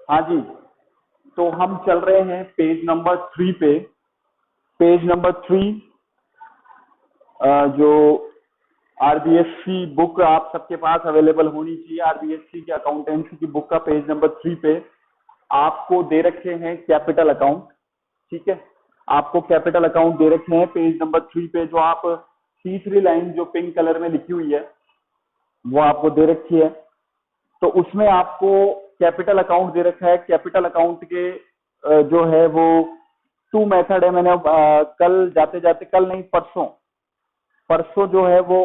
हाँ जी, तो हम चल रहे हैं पेज नंबर 3 पे। पेज नंबर 3 जो आरबीएससी बुक आप सबके पास अवेलेबल होनी चाहिए। आरबीएससी की अकाउंटेंसी की बुक का पेज नंबर 3 पे आपको दे रखे हैं कैपिटल अकाउंट। ठीक है, आपको कैपिटल अकाउंट दे रखे हैं पेज नंबर 3 पे। जो आप तीसरी लाइन जो पिंक कलर में लिखी हुई है वो आपको दे रखी है। तो उसमें आपको कैपिटल अकाउंट दे रखा है। कैपिटल अकाउंट के जो है वो 2 मेथड है। मैंने कल जाते जाते, कल नहीं परसों परसों जो है वो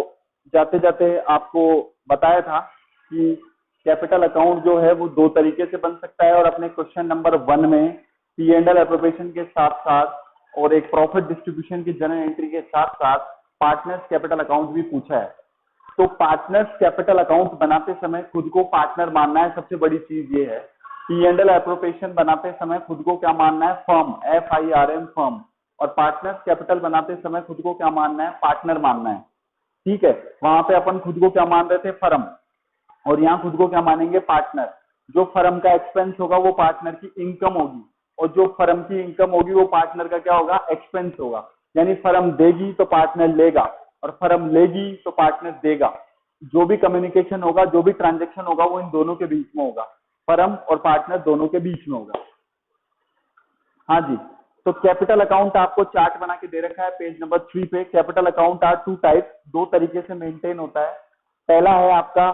जाते जाते आपको बताया था कि कैपिटल अकाउंट जो है वो 2 तरीके से बन सकता है। और अपने क्वेश्चन नंबर 1 में पी एंड एल एप्रोप्रिएशन के साथ साथ और एक प्रॉफिट डिस्ट्रीब्यूशन की जर्नल एंट्री के साथ साथ पार्टनर्स कैपिटल अकाउंट भी पूछा है। तो पार्टनर्स कैपिटल अकाउंट बनाते समय खुद को पार्टनर मानना है। सबसे बड़ी चीज ये है, पी एंड एल एप्रोप्रिएशन बनाते समय खुद को क्या मानना है? Firm, FIRM firm. और पार्टनर्स कैपिटल बनाते समय खुद को क्या मानना है? पार्टनर मानना है। ठीक है, वहां पे अपन खुद को क्या मान रहे थे? फर्म। और यहाँ खुद को क्या मानेंगे? पार्टनर। जो फर्म का एक्सपेंस होगा वो पार्टनर की इनकम होगी, और जो फर्म की इनकम होगी वो पार्टनर का क्या होगा? एक्सपेंस होगा। यानी फर्म देगी तो पार्टनर लेगा, और फर्म लेगी तो पार्टनर देगा। जो भी कम्युनिकेशन होगा, जो भी ट्रांजेक्शन होगा, वो इन दोनों के बीच में होगा। फर्म और पार्टनर दोनों के बीच में होगा। हाँ जी, तो कैपिटल अकाउंट आपको चार्ट बना के दे रखा है पेज नंबर 3 पे। कैपिटल अकाउंट आर 2 टाइप, 2 तरीके से मेंटेन होता है। पहला है आपका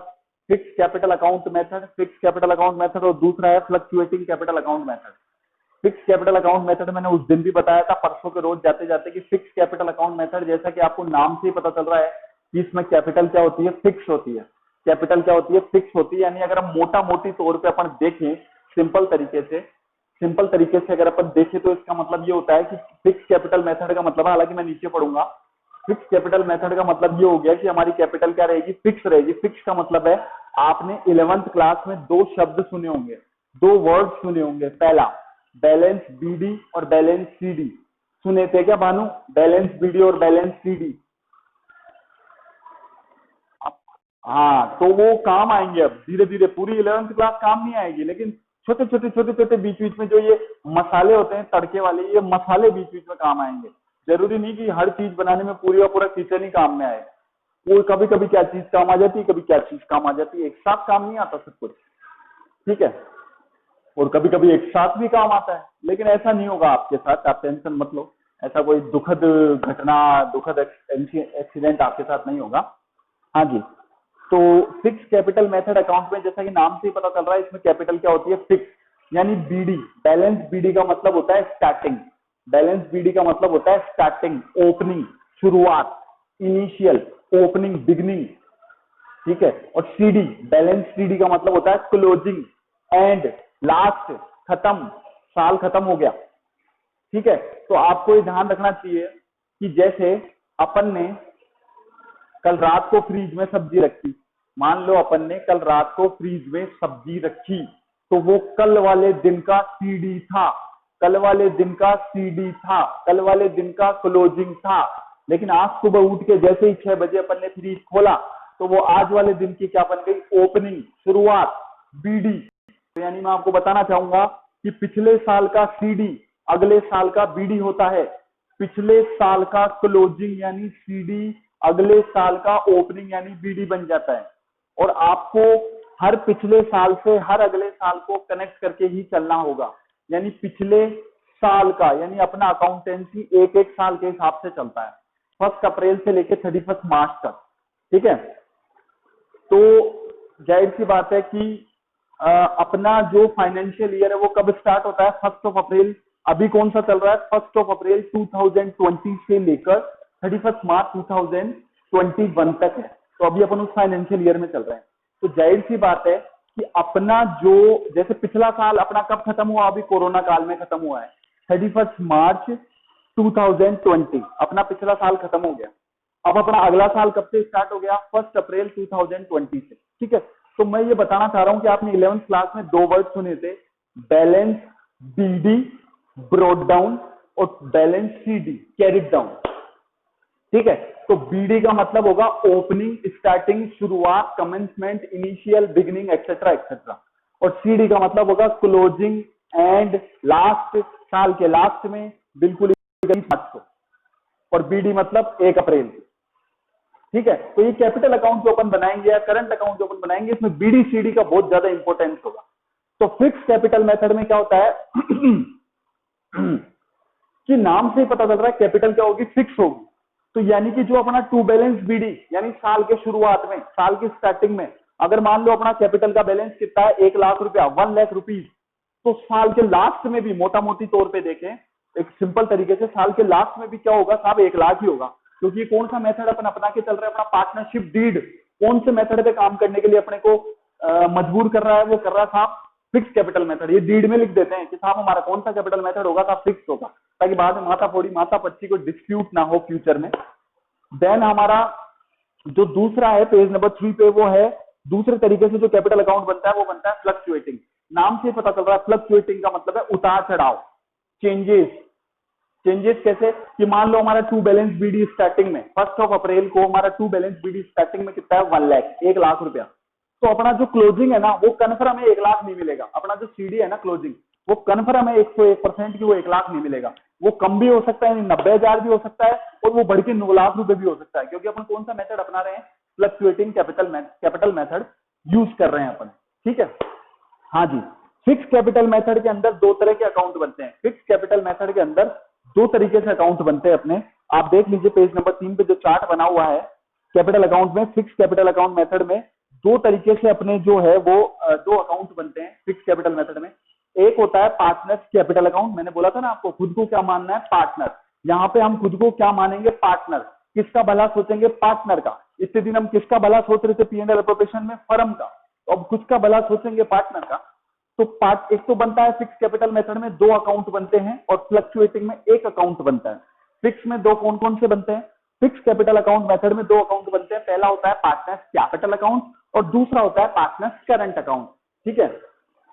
fix capital account method, fix capital account method, और दूसरा है fluctuating capital account method. Fix capital account method मैंने उस दिन भी बताया था परसों के रोज जाते जाते कि फिक्स कैपिटल अकाउंट मेथड, जैसा कि आपको नाम से ही पता चल रहा है कि इसमें कैपिटल क्या होती है? फिक्स होती है। कैपिटल क्या होती है? फिक्स होती है। यानी अगर हम मोटा मोटी तौर पे अपन देखें, सिंपल तरीके से अगर अपन देखें तो इसका मतलब ये होता है कि फिक्स कैपिटल मेथड का मतलब है, हालांकि मैं नीचे पढ़ूंगा, फिक्स कैपिटल मेथड का मतलब ये हो गया कि हमारी कैपिटल क्या रहेगी? फिक्स रहेगी। फिक्स का मतलब है, आपने 11th क्लास में 2 शब्द सुने होंगे, 2 वर्ड सुने होंगे। पहला बैलेंस बीडी और बैलेंस सीडी। सुने थे क्या भानु? बैलेंस बीडी और बैलेंस सीडी। हाँ, तो वो काम आएंगे अब धीरे धीरे। पूरी 11th क्लास काम नहीं आएगी, लेकिन छोटे छोटे बीच बीच में जो ये मसाले होते हैं तड़के वाले, ये मसाले बीच बीच में काम आएंगे। जरूरी नहीं कि हर चीज बनाने में पूरी और पूरा किचन ही काम में आए। वो कभी कभी क्या चीज काम आ जाती है, कभी क्या चीज काम आ जाती है। एक साथ काम नहीं आता सब कुछ। ठीक है, और कभी कभी एक साथ भी काम आता है, लेकिन ऐसा नहीं होगा आपके साथ, आप टेंशन मत लो। ऐसा कोई दुखद घटना, दुखद एक्सीडेंट आपके साथ नहीं होगा। हाँ जी, तो फिक्स कैपिटल मेथड अकाउंट में जैसा कि नाम से ही पता चल रहा है, इसमें कैपिटल क्या होती है? फिक्स। यानी बीडी, बैलेंस बीडी का मतलब होता है स्टार्टिंग। बैलेंस बीडी का मतलब होता है स्टार्टिंग, ओपनिंग, शुरुआत, इनिशियल, ओपनिंग, बिगनिंग। ठीक है, और सीडी, बैलेंस सीडी का मतलब होता है क्लोजिंग, एंड, लास्ट, खत्म, साल खत्म हो गया। ठीक है, तो आपको ये ध्यान रखना चाहिए कि जैसे अपन ने कल रात को फ्रीज में सब्जी रखी, मान लो अपन ने कल रात को फ्रीज में सब्जी रखी, तो वो कल वाले दिन का सीडी था, कल वाले दिन का सीडी था, कल वाले दिन का क्लोजिंग था। लेकिन आज सुबह उठ के जैसे ही 6 बजे अपन ने फ्रीज खोला, तो वो आज वाले दिन की क्या बन गई? ओपनिंग, शुरुआत, बीडी। तो यानी मैं आपको बताना चाहूंगा कि पिछले साल का सीडी अगले साल का बीडी होता है, पिछले साल का क्लोजिंग यानी सीडी अगले साल का ओपनिंग यानी बीडी बन जाता है। और आपको हर पिछले साल से हर अगले साल को कनेक्ट करके ही चलना होगा। यानी पिछले साल का, यानी अपना अकाउंटेंसी एक एक साल के हिसाब से चलता है, 1 अप्रैल से लेकर 31 मार्च तक। ठीक है, तो जाहिर सी बात है कि अपना जो फाइनेंशियल ईयर है वो कब स्टार्ट होता है? 1 अप्रैल। अभी कौन सा चल रहा है? 1 अप्रैल 2020 से लेकर 31 मार्च 2021 तक है। तो अभी अपन उस फाइनेंशियल ईयर में चल रहे हैं। तो जाहिर सी बात है कि अपना जो, जैसे पिछला साल अपना कब खत्म हुआ? अभी कोरोना काल में खत्म हुआ है, 31 मार्च 2020 अपना पिछला साल खत्म हो गया। अब अपना अगला साल कब से स्टार्ट हो गया? 1 अप्रैल 2020 से। ठीक है, तो मैं ये बताना चाह रहा हूं कि आपने 11th क्लास में 2 वर्ड सुने थे, बैलेंस बीडी, ब्रॉट डाउन, और बैलेंस सीडी, कैरिड डाउन। ठीक है, तो बीडी का मतलब होगा ओपनिंग, स्टार्टिंग, शुरुआत, commencement, initial, beginning, etcetera etcetera. और सीडी का मतलब होगा क्लोजिंग एंड लास्ट, साल के लास्ट में बिल्कुल 5 को। और बीडी मतलब 1 अप्रैल। ठीक है, तो ये कैपिटल अकाउंट जो अपन बनाएंगे या करंट अकाउंट जो अपन बनाएंगे, इसमें बीडी सीडी का बहुत ज्यादा इंपॉर्टेंस होगा। तो फिक्स कैपिटल मेथड में क्या होता है कि नाम से ही पता चल रहा है कैपिटल क्या होगी, फिक्स होगी। तो यानी कि जो अपना टू बैलेंस बीडी, यानी साल के शुरुआत में, साल की स्टार्टिंग में अगर मान लो अपना कैपिटल का बैलेंस कितना है 1 लाख रुपया, 1 लाख रुपीज, तो साल के लास्ट में भी मोटा मोटी तौर पे देखें, एक सिंपल तरीके से साल के लास्ट में भी क्या होगा साहब, 1 लाख ही होगा। क्योंकि कौन सा मेथड अपन अपना के चल रहे हैं, अपना पार्टनरशिप डीड, कौन से मेथड पे काम करने के लिए अपने को मजबूर कर रहा है, वो कर रहा है साहब फिक्स कैपिटल मेथड। ये डीड में लिख देते हैं कि साहब हमारा कौन सा कैपिटल मेथड होगा, साहब फिक्स होगा, ताकि बाद में माता फोड़ी माता पच्ची को डिस्प्यूट ना हो फ्यूचर में। देन हमारा जो दूसरा है पेज नंबर 3 पे, वो है दूसरे तरीके से जो कैपिटल अकाउंट बनता है वो बनता है फ्लक्चुएटिंग। नाम से पता चल रहा है फ्लक्चुएटिंग का मतलब है उतार चढ़ाव, चेंजेस। चेंजेस कैसे कि मान लो हमारा टू बैलेंस बीडी स्टार्टिंग में 1 अप्रैल को हमारा टू बैलेंस बीडी स्टार्टिंग में कितना है 1 लाख, 1 लाख रुपया। तो अपना जो क्लोजिंग है ना वो कन्फर्म है 1 लाख नहीं मिलेगा। अपना जो सीडी है ना क्लोजिंग, वो कन्फर्म है 101% की वो 1 लाख नहीं मिलेगा। वो कम भी हो सकता है, 90,000 भी हो सकता है, और वो बढ़ के 9 लाख रुपए भी हो सकता है। क्योंकि अपन कौन सा मेथड अपना रहे हैं, फ्लक्चुएटिंग कैपिटल मेथड यूज कर रहे हैं अपन। ठीक है, हाँ जी। फिक्स कैपिटल मेथड के अंदर 2 तरह के अकाउंट बनते हैं। फिक्स कैपिटल मेथड के अंदर 2 तरीके से अकाउंट बनते हैं अपने। आप देख लीजिए पेज नंबर 3 पे जो चार्ट बना हुआ है कैपिटल अकाउंट में, फिक्स कैपिटल अकाउंट मेथड में 2 तरीके से अपने जो है वो 2 अकाउंट बनते हैं फिक्स कैपिटल मेथड में। एक होता है पार्टनर कैपिटल अकाउंट। मैंने बोला था ना आपको, खुद को क्या मानना है, पार्टनर। यहाँ पे हम खुद को क्या मानेंगे, पार्टनर। किसका भला सोचेंगे, पार्टनर का। इतने दिन हम किसका भला सोच रहे थे P&L एप्रोप्रिएशन में, फर्म का। तो अब खुद का भला सोचेंगे, पार्टनर का। तो पार्ट एक तो बनता है फिक्स कैपिटल मेथड में 2 अकाउंट बनते हैं, और फ्लक्चुएटिंग में 1 अकाउंट बनता है। फिक्स में 2 कौन कौन से बनते हैं, फिक्स कैपिटल अकाउंट मेथड में 2 अकाउंट बनते हैं। पहला होता है पार्टनर्स कैपिटल अकाउंट और दूसरा होता है पार्टनर्स करंट अकाउंट। ठीक है,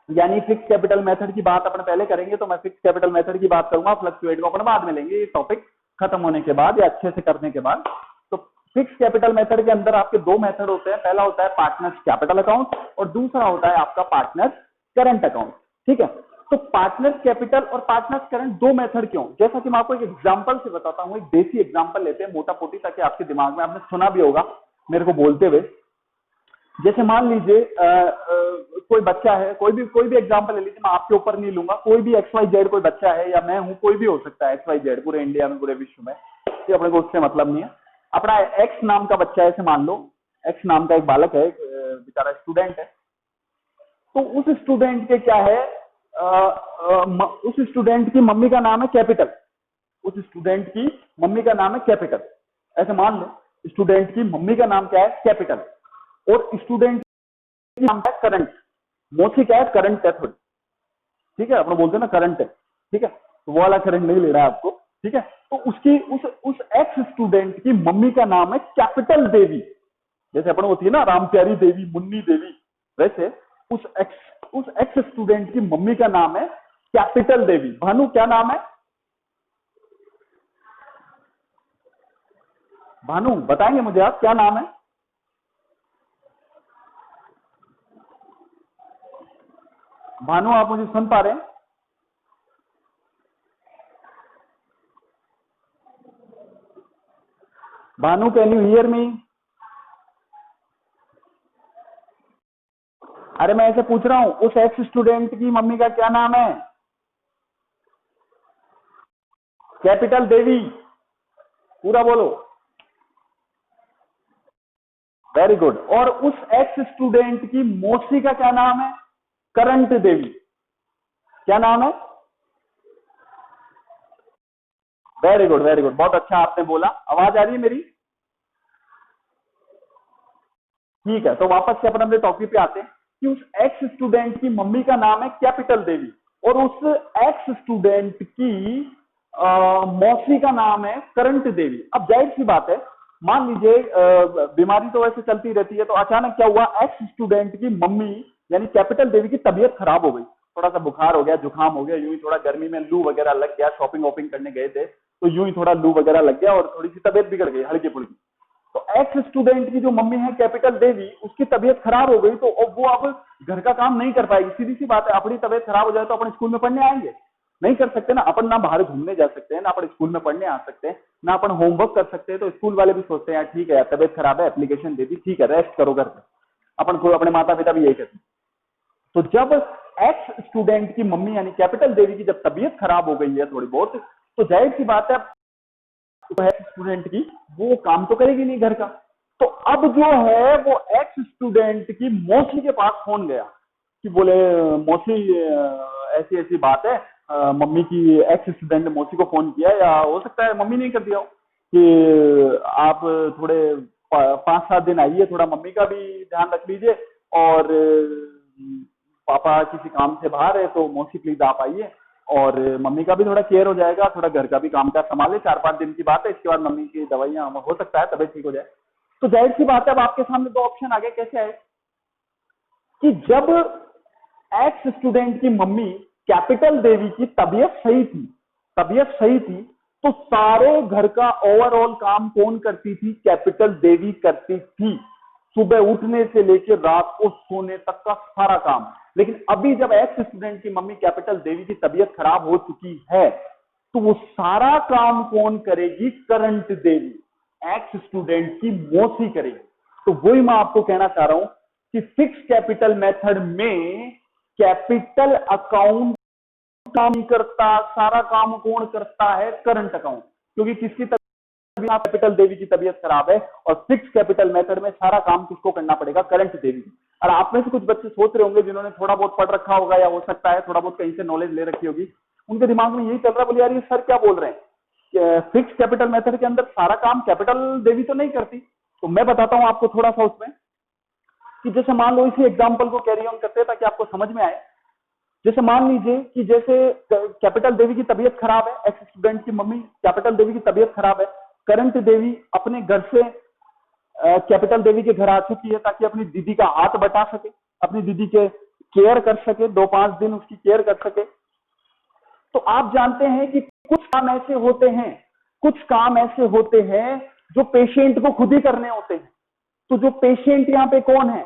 यानी फिक्स कैपिटल मेथड की बात अपन पहले करेंगे, तो मैं फिक्स कैपिटल मेथड की बात करूंगा, फ्लक्चुएट को अपन बाद में लेंगे, ये टॉपिक खत्म होने के बाद या अच्छे से करने के बाद। तो फिक्स कैपिटल मेथड के अंदर आपके 2 मेथड होते हैं। पहला होता है पार्टनर्स कैपिटल अकाउंट और दूसरा होता है आपका पार्टनर्स करंट अकाउंट। ठीक है, तो पार्टनर्स कैपिटल और पार्टनर्स करंट 2 मेथड क्यों, जैसा कि मैं आपको एक एग्जांपल से बताता हूं। एक देसी एग्जांपल लेते हैं मोटा पोटी, ताकि आपके दिमाग में, आपने सुना भी होगा मेरे को बोलते हुए। जैसे मान लीजिए कोई बच्चा है, कोई भी एग्जांपल ले लीजिए, मैं आपके ऊपर नहीं लूंगा, कोई भी XYZ कोई बच्चा है, या मैं हूं, कोई भी हो सकता है XYZ, पूरे इंडिया में, पूरे विश्व में, ये अपने को उससे मतलब नहीं है। अपना X नाम का बच्चा है, ऐसे मान लो X नाम का एक बालक है, बेचारा स्टूडेंट है। तो उस स्टूडेंट के क्या है, उस स्टूडेंट की मम्मी का नाम है कैपिटल। उस स्टूडेंट की मम्मी का नाम है कैपिटल, ऐसे मान लो स्टूडेंट की मम्मी का नाम क्या है, कैपिटल। और स्टूडेंट का नाम है करंट, मोस्टली क्या है, करंट है थोड़ी। ठीक है, अपने बोलते हैं ना करंट है। ठीक है, तो वो वाला करंट नहीं ले रहा है आपको। ठीक है, तो उसकी उस एक्स स्टूडेंट की मम्मी का नाम है कैपिटल देवी। जैसे अपन होती है ना रामप्यारी देवी, मुन्नी देवी, वैसे उस एक्स स्टूडेंट की मम्मी का नाम है कैपिटल देवी। भानु क्या नाम है, भानु बताएंगे मुझे आप क्या नाम है? भानु आप मुझे सुन पा रहे हैं? Bhanu can you hear me? अरे मैं ऐसे पूछ रहा हूं, उस एक्स स्टूडेंट की मम्मी का क्या नाम है? कैपिटल देवी, पूरा बोलो। Very good. और उस एक्स स्टूडेंट की मौसी का क्या नाम है? करंट देवी। क्या नाम है? वेरी गुड, वेरी गुड, बहुत अच्छा आपने बोला। आवाज आ रही है मेरी? ठीक है, तो वापस से अपन अपने टॉपिक पे आते हैं कि उस एक्स स्टूडेंट की मम्मी का नाम है कैपिटल देवी, और उस एक्स स्टूडेंट की मौसी का नाम है करंट देवी। अब जाहिर सी बात है, मान लीजिए बीमारी तो वैसे चलती रहती है, तो अचानक क्या हुआ, एक्स स्टूडेंट की मम्मी यानी कैपिटल देवी की तबीयत खराब हो गई, थोड़ा सा बुखार हो गया, जुकाम हो गया, यूं ही थोड़ा गर्मी में लू वगैरह लग गया, शॉपिंग वॉपिंग करने गए थे तो यूं ही थोड़ा लू वगैरह लग गया और थोड़ी सी तबीयत बिगड़ गई हल्की फुल्की। तो एक्स स्टूडेंट की जो मम्मी है कैपिटल देवी, उसकी तबीयत खराब हो गई तो वो अब घर का काम नहीं कर पाएगी। सीधी सी बात है, अपनी तबीयत खराब हो जाए तो अपन स्कूल में पढ़ने आएंगे? नहीं कर सकते ना। अपन ना बाहर घूमने जा सकते हैं, ना अपन स्कूल में पढ़ने आ सकते हैं, ना अपन होमवर्क कर सकते हैं। तो स्कूल वाले भी सोचते हैं यार ठीक है यार, तबीयत खराब है, एप्लीकेशन दे दी, ठीक है रेस्ट करो घर पे। अपन को अपने माता पिता भी यही कहते हैं। तो जब एक्स स्टूडेंट की मम्मी यानी कैपिटल देवी की जब तबीयत खराब हो गई है थोड़ी बहुत, तो जाहिर सी बात है स्टूडेंट की वो काम तो करेगी नहीं घर का। तो अब जो है वो एक्स स्टूडेंट की मौसी के पास फोन गया कि बोले मौसी ऐसी ऐसी बात है, मम्मी की एक्स स्टूडेंट ने मौसी को फोन किया, या हो सकता है मम्मी नहीं कर दिया हो, कि आप थोड़े 5-7 दिन आइए, थोड़ा मम्मी का भी ध्यान रख लीजिए, और पापा किसी काम से बाहर है तो मौसी प्लीज आप आइए, और मम्मी का भी थोड़ा केयर हो जाएगा, थोड़ा घर का भी काम काज संभाले। 4-5 दिन की बात है, इसके बाद मम्मी की दवाइयां, हो सकता है तबीयत ठीक हो जाए। तो जाहिर सी बात है अब आपके सामने 2 ऑप्शन आ गए। कैसे आए कि जब एक्स स्टूडेंट की मम्मी कैपिटल देवी की तबीयत सही थी तो सारे घर का ओवरऑल काम कौन करती थी? कैपिटल देवी करती थी। सुबह उठने से लेकर रात को सोने तक का सारा काम। लेकिन अभी जब एक्स स्टूडेंट की मम्मी कैपिटल देवी की तबीयत खराब हो चुकी है तो वो सारा काम कौन करेगी? करंट देवी, एक्स स्टूडेंट की मौसी करेगी। तो वही मैं आपको कहना चाह रहा हूं कि फिक्स कैपिटल मेथड में कैपिटल अकाउंट काम नहीं करता, सारा काम कौन करता है? Current account. क्योंकि किसकी कैपिटल देवी की तबीयत खराब है, और फिक्स कैपिटल मेथड में सारा काम किसको करना पड़ेगा? करंट देवी। और आप में से कुछ बच्चे सोच रहे होंगे जिन्होंने थोड़ा बहुत पढ़ रखा होगा, या हो सकता है थोड़ा बहुत कहीं से नॉलेज ले रखी होगी, उनके दिमाग में यही चल रहा है, बोले यार ये सर क्या बोल रहे हैं, फिक्स कैपिटल मेथड के अंदर सारा काम कैपिटल देवी तो नहीं करती। तो मैं बताता हूं आपको थोड़ा सा उसमें, कि जैसे मान लो इसी एग्जांपल को कैरी ऑन करते हैं ताकि आपको समझ में आए। जैसे मान लीजिए कि जैसे कैपिटल देवी की तबीयत खराब है, एक्स स्टूडेंट की मम्मी कैपिटल देवी की तबीयत खराब है, करंट देवी अपने घर से कैपिटल देवी के घर आ चुकी है ताकि अपनी दीदी का हाथ बटा सके, अपनी दीदी के केयर कर सके, 2-5 दिन उसकी केयर कर सके। तो आप जानते हैं कि कुछ काम ऐसे होते हैं जो पेशेंट को खुद ही करने होते हैं। तो जो पेशेंट यहाँ पे कौन है?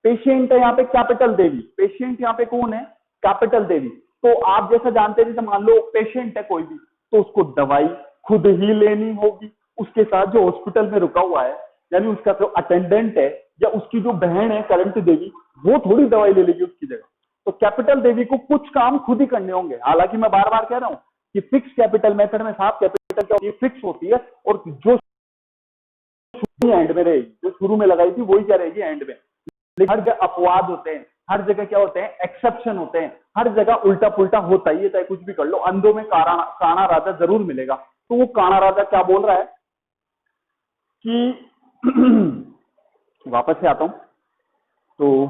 पेशेंट है यहाँ पे कैपिटल देवी। पेशेंट यहाँ पे कौन है? कैपिटल देवी। तो आप जैसा जानते हैं, जैसे मान लो पेशेंट है कोई भी, तो उसको दवाई खुद ही लेनी होगी। उसके साथ जो हॉस्पिटल में रुका हुआ है, यानी उसका जो अटेंडेंट है या उसकी जो बहन है करंट देवी, वो थोड़ी दवाई ले लेगी उसकी जगह। तो कैपिटल देवी को कुछ काम खुद ही करने होंगे। हालांकि मैं बार बार कह रहा हूं कि फिक्स कैपिटल मेथड में साफ कैपिटल क्या होती है? फिक्स होती है, और जो एंड में रहेगी, जो शुरू में लगाई थी वही क्या रहेगी? एंड में। लेकिन हर जगह अपवाद होते हैं, हर जगह क्या होते हैं? एक्सेप्शन होते हैं। हर जगह उल्टा पुल्टा होता ही है, चाहे कुछ भी कर लो। अंधों में काना राजा जरूर मिलेगा। तो वो काना राजा क्या बोल रहा है कि वापस से आता हूं तो